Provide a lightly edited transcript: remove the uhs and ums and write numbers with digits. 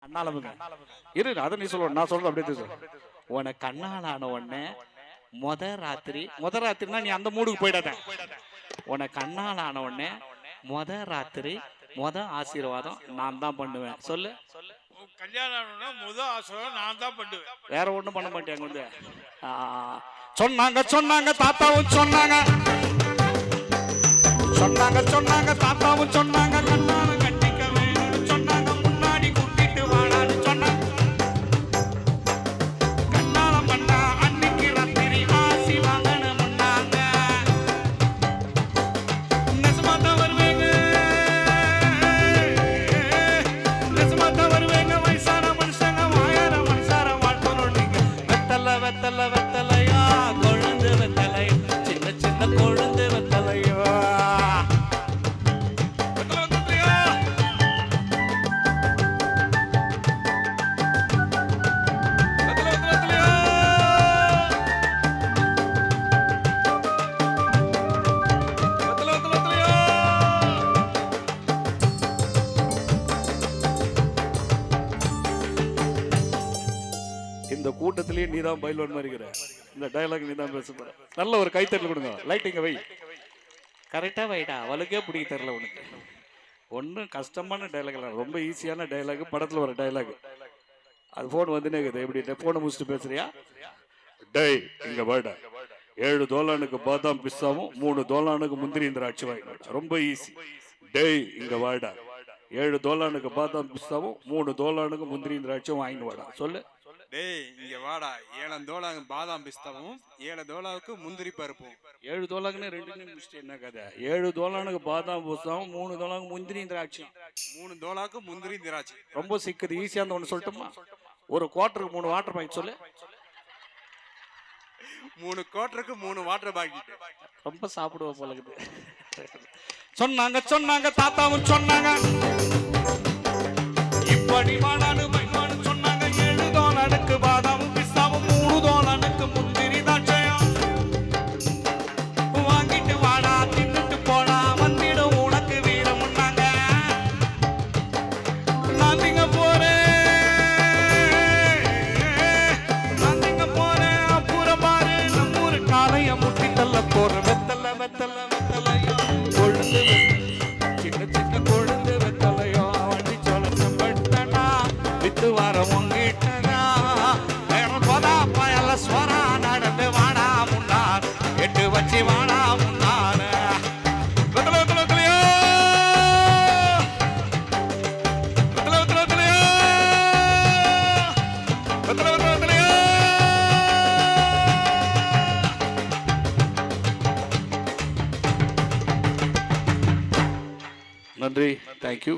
கண்ணாலமுங்க இரு, அதை நீ சொல்ல, நான் சொல்றது அப்படியே சொல்லு. உனக்கு கண்ணாலான உடனே முத ராத்திரினா நீ அந்த மூடுக்கு போயிடாத. உனக்கு கண்ணாலான உடனே ராத்திரி ஆசீர்வாதம் நான் தான் பண்ணுவேன். சொல்லு. கல்யாணம் முத ஆசீர்வாதம் நான் தான் பண்ணுவேன், வேற ஒண்ணும் பண்ண மாட்டேன். வந்து சொன்னாங்க தாத்தாவும் சொன்னாங்க தாத்தாவும் சொன்னாங்க, கண்ணால கட்டிக்க வேணும்னு சொன்னாங்க, முன்னாடி கூட்டிட்டு வாடான்னு சொன்னாங்க. கண்ணால பண்ணா அன்னைக்கு ராத்திரி ஆசி வாங்கன்னு முன்னாங்க. நெசமாத்தான் வருவேங்க, வயசான மனுஷங்க வாயார மனுஷார வாழ்த்தணும் நீங்க. வெத்தலையா கொழுந்து வெத்தலை, சின்ன சின்ன கொழுந்து வெத்தலையோ. இந்த கூட்டத்திலேயே நீதான் பயில்வான் மாதிரி இருக்கிற. இந்த டயலாக் நீதான் பேச போற. நல்ல ஒரு கைத்தட்டல் கொடுங்க. லைட்டிங்க வை, கரெக்டா வைடா. அவளுக்கே பிடிக்க தெரியல உனக்கு. ஒன்றும் கஷ்டமான டைலாக் இல்லை, ரொம்ப ஈஸியான டைலாக், படத்துல வர டைலாக். அது போன் வந்துனே இருக்குது. எப்படி போனை முடிச்சுட்டு பேசுறியா? டேய் இங்க வாடா, 7 தோலானுக்கு பாதாம் பிஸ்தாவும் 3 தோலானுக்கு முந்திரி திராட்சை வாங்கினாடா. ரொம்ப ஈஸி. டேய் இங்க வாடா, 7 தோலானுக்கு பாதாம் பிஸ்தாவும் 3 தோலானுக்கு முந்திரி திராட்சையும் வாங்கிட்டு வாடா. சொல்லு. டேய் இங்க வாடா, 7 தோலாங்க பாதாம் பிஸ்தாவும் 7 தோலாவுக்கு முந்திரி பருப்பும். 7 தோலாக்குன்னு 2 நிமிஷம் என்ன கதை? 7 தோலானுக்கு பாதாம் பிஸ்தாவும் 3 தோலானுக்கு முந்திரி திராட்சையும். 3 தோலாவுக்கு முந்திரி திராட்சை. ரொம்ப சிக்குது. ஈஸியா அந்த ஒன்று சொல்லட்டுமா? ஒரு குவார்டருக்கு 3 வாட்டர் பாக்கெட் சொல்லு. 3 குவார்டருக்கு 3 வாட்டர் பாக்கெட். ரொம்ப சாப்பிடுவ போல இருக்குது. சொன்னாங்க தாத்தாவும் சொன்னாங்க, இப்படி வாடான்னு பைவான்னு சொன்னாங்க. 7 தோலானுக்கு பாதாமும் பிஸ்தாவும் 3 தோலானுக்கு முந்திரி தாட்சையும் வாங்கிட்டு வாடா, தின்னுட்டு போடா, வந்திடும் உனக்கு வீரமுன்னாங்க. நான் திங்க போறேன் அப்புறம் பாரு, நம்மூரு காலைய முட்டி தள்ள போறேன். வெத்தலையோ கொழுந்து, சின்ன சின்ன கொழுந்து வெத்தலையோ, வண்டி சோளம் பட்டனா வித்து வர உங்கிட்டனா. போதா பயல ஸ்வரா நடந்து வாடா முன்னார், 8 வச்சு வாடா முன்னார். நன்றி, தேங்க்யூ.